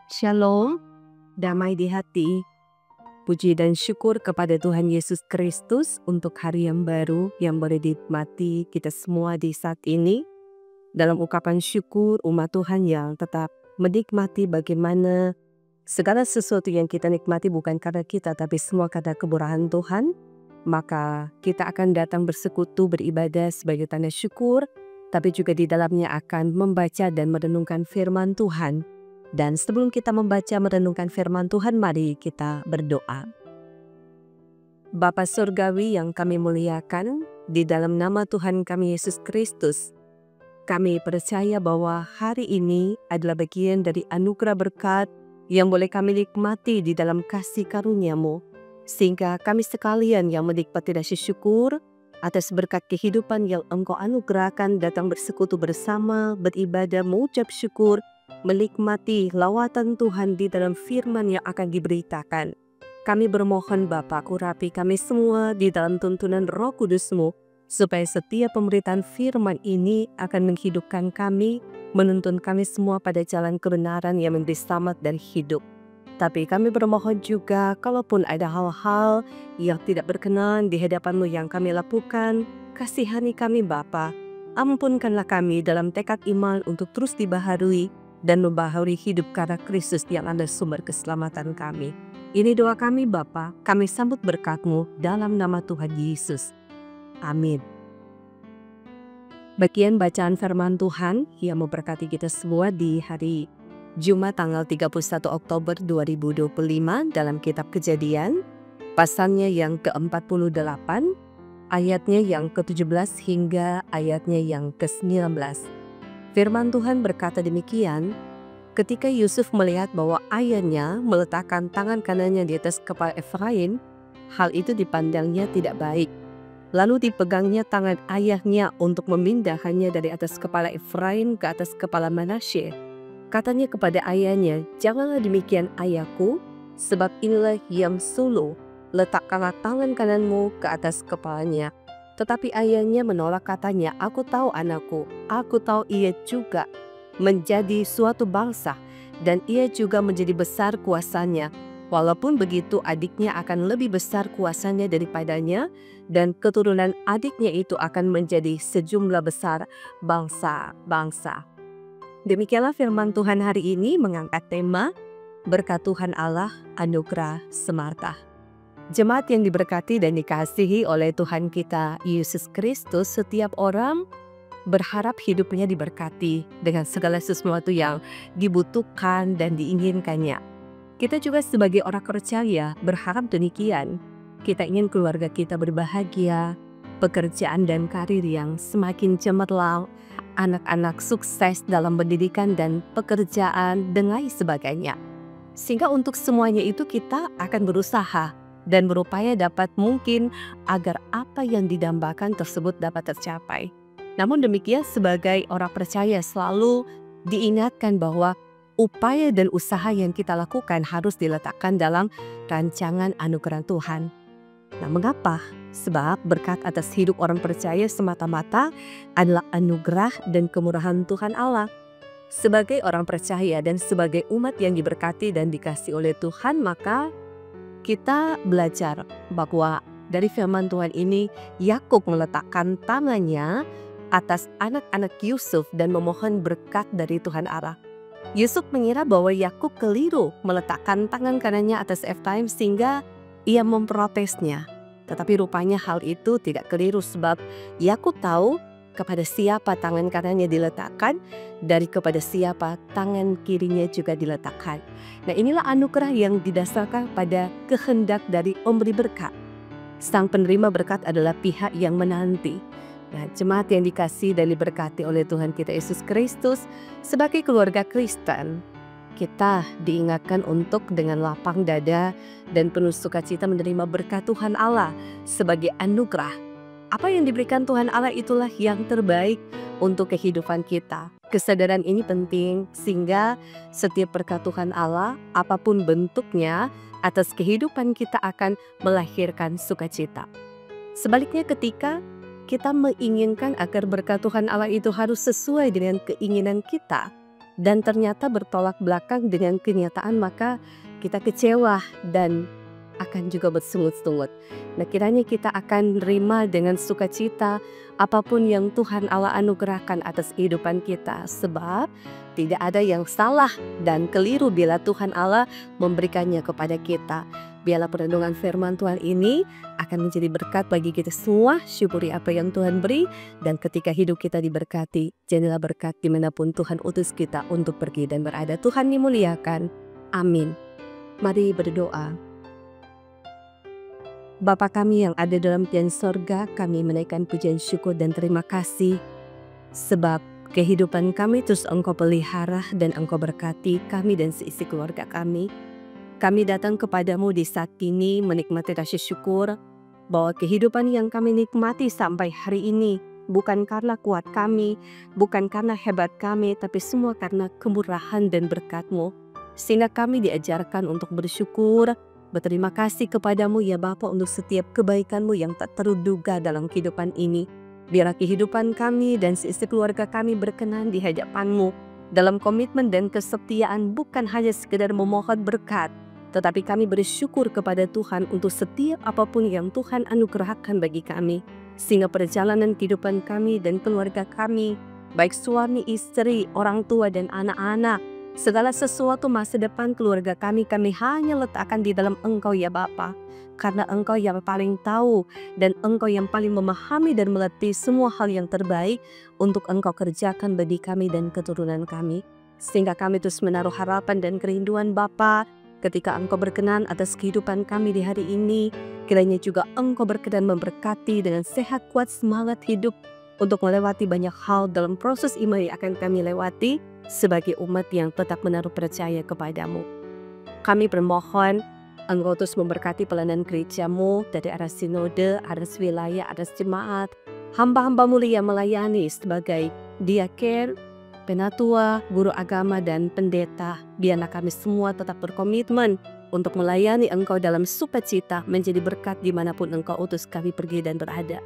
Shalom, damai di hati. Puji dan syukur kepada Tuhan Yesus Kristus untuk hari yang baru yang boleh dinikmati kita semua di saat ini. Dalam ungkapan syukur umat Tuhan yang tetap menikmati bagaimana segala sesuatu yang kita nikmati bukan karena kita tapi semua karena kemurahan Tuhan. Maka kita akan datang bersekutu beribadah sebagai tanda syukur, tapi juga di dalamnya akan membaca dan merenungkan firman Tuhan. Dan sebelum kita membaca merenungkan firman Tuhan, mari kita berdoa. Bapa Surgawi yang kami muliakan, di dalam nama Tuhan kami Yesus Kristus, kami percaya bahwa hari ini adalah bagian dari anugerah berkat yang boleh kami nikmati di dalam kasih karunia-Mu, sehingga kami sekalian yang menikmati rasa syukur atas berkat kehidupan yang Engkau anugerahkan datang bersekutu bersama, beribadah, mengucap syukur, menikmati lawatan Tuhan di dalam firman yang akan diberitakan. Kami bermohon Bapa, urapi kami semua di dalam tuntunan Roh Kudus-Mu, supaya setiap pemberitaan firman ini akan menghidupkan kami, menuntun kami semua pada jalan kebenaran yang memberi selamat dan hidup. Tapi kami bermohon juga, kalaupun ada hal-hal yang tidak berkenan di hadapan-Mu yang kami lakukan, kasihani kami Bapa, ampunkanlah kami dalam tekad iman untuk terus dibaharui dan membaharui hidup karena Kristus yang adalah sumber keselamatan kami. Ini doa kami Bapa, kami sambut berkat-Mu dalam nama Tuhan Yesus. Amin. Bagian bacaan firman Tuhan yang memberkati kita semua di hari Jumat tanggal 31 Oktober 2025 dalam kitab Kejadian, pasalnya yang ke-48, ayatnya yang ke-17 hingga ayatnya yang ke-19. Firman Tuhan berkata demikian, ketika Yusuf melihat bahwa ayahnya meletakkan tangan kanannya di atas kepala Efraim, hal itu dipandangnya tidak baik. Lalu dipegangnya tangan ayahnya untuk memindahkannya dari atas kepala Efraim ke atas kepala Manasye. Katanya kepada ayahnya, janganlah demikian ayahku, sebab inilah yang suluh, letakkanlah tangan kananmu ke atas kepalanya. Tetapi ayahnya menolak, katanya, aku tahu anakku, aku tahu ia juga menjadi suatu bangsa, dan ia juga menjadi besar kuasanya. Walaupun begitu adiknya akan lebih besar kuasanya daripadanya, dan keturunan adiknya itu akan menjadi sejumlah besar bangsa-bangsa. Demikianlah firman Tuhan hari ini mengangkat tema, berkat Tuhan Allah, anugerah semata. Jemaat yang diberkati dan dikasihi oleh Tuhan kita Yesus Kristus, setiap orang berharap hidupnya diberkati dengan segala sesuatu yang dibutuhkan dan diinginkannya. Kita juga sebagai orang percaya berharap demikian. Kita ingin keluarga kita berbahagia, pekerjaan dan karir yang semakin cemerlang, anak-anak sukses dalam pendidikan dan pekerjaan, dan lain sebagainya. Sehingga untuk semuanya itu kita akan berusaha dan berupaya dapat mungkin agar apa yang didambakan tersebut dapat tercapai. Namun demikian, sebagai orang percaya selalu diingatkan bahwa upaya dan usaha yang kita lakukan harus diletakkan dalam rancangan anugerah Tuhan. Nah, mengapa? Sebab berkat atas hidup orang percaya semata-mata adalah anugerah dan kemurahan Tuhan Allah. Sebagai orang percaya dan sebagai umat yang diberkati dan dikasihi oleh Tuhan, maka kita belajar bahwa dari firman Tuhan ini, Yakub meletakkan tangannya atas anak-anak Yusuf dan memohon berkat dari Tuhan Allah. Yusuf mengira bahwa Yakub keliru meletakkan tangan kanannya atas Efraim sehingga ia memprotesnya. Tetapi rupanya hal itu tidak keliru, sebab Yakub tahu kepada siapa tangan kanannya diletakkan, dari kepada siapa tangan kirinya juga diletakkan. Nah, inilah anugerah yang didasarkan pada kehendak dari pemberi berkat. Sang penerima berkat adalah pihak yang menanti. Nah, jemaat yang dikasihi dan diberkati oleh Tuhan kita Yesus Kristus, sebagai keluarga Kristen, kita diingatkan untuk dengan lapang dada dan penuh sukacita menerima berkat Tuhan Allah sebagai anugerah. Apa yang diberikan Tuhan Allah itulah yang terbaik untuk kehidupan kita. Kesadaran ini penting sehingga setiap berkat Tuhan Allah, apapun bentuknya, atas kehidupan kita akan melahirkan sukacita. Sebaliknya, ketika kita menginginkan agar berkat Tuhan Allah itu harus sesuai dengan keinginan kita, dan ternyata bertolak belakang dengan kenyataan, maka kita kecewa dan akan juga bersungut-sungut. Nah, kiranya kita akan terima dengan sukacita apapun yang Tuhan Allah anugerahkan atas kehidupan kita, sebab tidak ada yang salah dan keliru bila Tuhan Allah memberikannya kepada kita. Biarlah perenungan firman Tuhan ini akan menjadi berkat bagi kita semua. Syukuri apa yang Tuhan beri, dan ketika hidup kita diberkati, jadilah berkat dimanapun Tuhan utus kita untuk pergi dan berada. Tuhan dimuliakan. Amin. Mari berdoa. Bapa kami yang ada dalam tiang sorga, kami menaikkan pujian syukur dan terima kasih, sebab kehidupan kami terus Engkau pelihara dan Engkau berkati kami dan seisi keluarga kami. Kami datang kepadamu di saat ini menikmati rasa syukur bahwa kehidupan yang kami nikmati sampai hari ini bukan karena kuat kami, bukan karena hebat kami, tapi semua karena kemurahan dan berkat-Mu. Sehingga kami diajarkan untuk bersyukur, berterima kasih kepadamu ya Bapa untuk setiap kebaikan-Mu yang tak terduga dalam kehidupan ini. Biarlah kehidupan kami dan seisi keluarga kami berkenan di hadapan-Mu dalam komitmen dan kesetiaan, bukan hanya sekedar memohon berkat, tetapi kami bersyukur kepada Tuhan untuk setiap apapun yang Tuhan anugerahkan bagi kami. Sehingga perjalanan kehidupan kami dan keluarga kami, baik suami, istri, orang tua dan anak-anak, segala sesuatu masa depan keluarga kami hanya letakkan di dalam Engkau ya Bapa. Karena Engkau yang paling tahu dan Engkau yang paling memahami dan melatih semua hal yang terbaik untuk Engkau kerjakan bagi kami dan keturunan kami. Sehingga kami terus menaruh harapan dan kerinduan Bapa. Ketika Engkau berkenan atas kehidupan kami di hari ini, kiranya juga Engkau berkenan memberkati dengan sehat, kuat, semangat hidup untuk melewati banyak hal dalam proses iman yang akan kami lewati sebagai umat yang tetap menaruh percaya kepadamu. Kami bermohon Engkau terus memberkati pelayanan gereja-Mu dari arah sinode, arah wilayah, arah jemaat, hamba-hamba-Mu yang melayani sebagai diaken, penatua, guru agama, dan pendeta. Biarlah kami semua tetap berkomitmen untuk melayani Engkau dalam sukacita, menjadi berkat dimanapun Engkau utus kami pergi dan berada.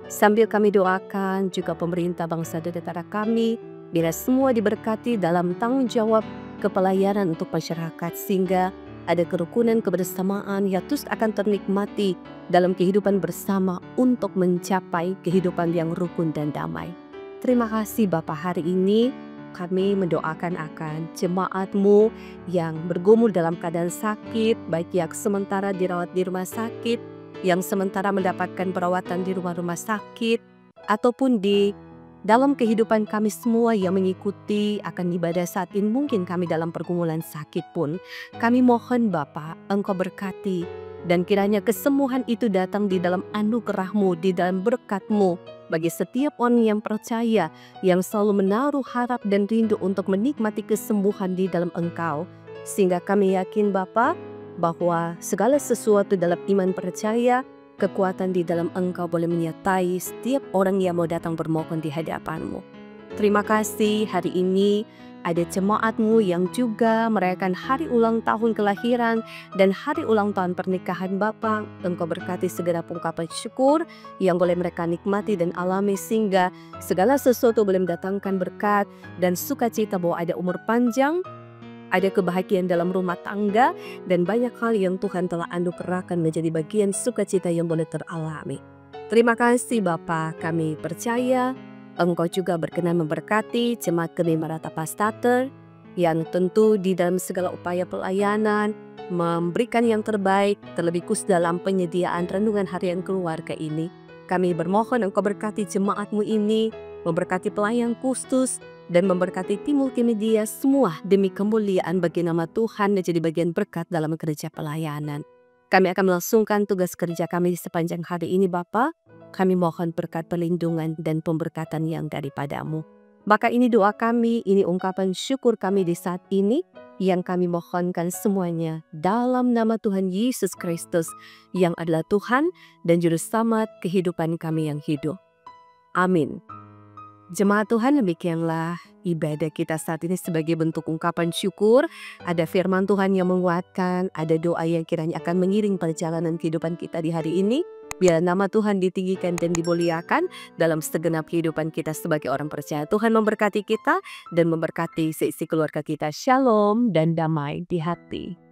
Sambil kami doakan juga pemerintah bangsa dan negara kami, biar semua diberkati dalam tanggung jawab kepelayanan untuk masyarakat, sehingga ada kerukunan kebersamaan yang terus akan ternikmati dalam kehidupan bersama untuk mencapai kehidupan yang rukun dan damai. Terima kasih Bapa, hari ini kami mendoakan akan jemaat-Mu yang bergumul dalam keadaan sakit, baik yang sementara dirawat di rumah sakit, yang sementara mendapatkan perawatan di rumah-rumah sakit, ataupun di dalam kehidupan kami semua yang mengikuti akan ibadah saat ini. Mungkin kami dalam pergumulan sakit pun, kami mohon Bapa, Engkau berkati, dan kiranya kesembuhan itu datang di dalam anugerah-Mu, di dalam berkat-Mu, bagi setiap orang yang percaya, yang selalu menaruh harap dan rindu untuk menikmati kesembuhan di dalam Engkau. Sehingga kami yakin Bapa, bahwa segala sesuatu dalam iman percaya, kekuatan di dalam Engkau boleh menyertai setiap orang yang mau datang bermohon di hadapan-Mu. Terima kasih hari ini ada jemaat-Mu yang juga merayakan hari ulang tahun kelahiran dan hari ulang tahun pernikahan Bapa. Engkau berkati segala ungkapan syukur yang boleh mereka nikmati dan alami, sehingga segala sesuatu boleh mendatangkan berkat dan sukacita, bahwa ada umur panjang, ada kebahagiaan dalam rumah tangga, dan banyak hal yang Tuhan telah anugerahkan menjadi bagian sukacita yang boleh teralami. Terima kasih Bapa, kami percaya Engkau juga berkenan memberkati jemaat Gereja Pastater yang tentu di dalam segala upaya pelayanan memberikan yang terbaik, terlebih khusus dalam penyediaan renungan harian keluarga ini. Kami bermohon Engkau berkati jemaat-Mu ini, memberkati pelayan khusus, dan memberkati tim multimedia semua demi kemuliaan bagi nama Tuhan, dan jadi bagian berkat dalam kerja pelayanan. Kami akan melangsungkan tugas kerja kami di sepanjang hari ini Bapa. Kami mohon berkat perlindungan dan pemberkatan yang daripada-Mu. Maka ini doa kami, ini ungkapan syukur kami di saat ini, yang kami mohonkan semuanya dalam nama Tuhan Yesus Kristus, yang adalah Tuhan dan Juru Selamat kehidupan kami yang hidup. Amin. Jemaat Tuhan, demikianlah ibadah kita saat ini sebagai bentuk ungkapan syukur. Ada firman Tuhan yang menguatkan, ada doa yang kiranya akan mengiring perjalanan kehidupan kita di hari ini. Biar nama Tuhan ditinggikan dan dimuliakan dalam segenap kehidupan kita sebagai orang percaya. Tuhan memberkati kita dan memberkati seisi keluarga kita. Shalom dan damai di hati.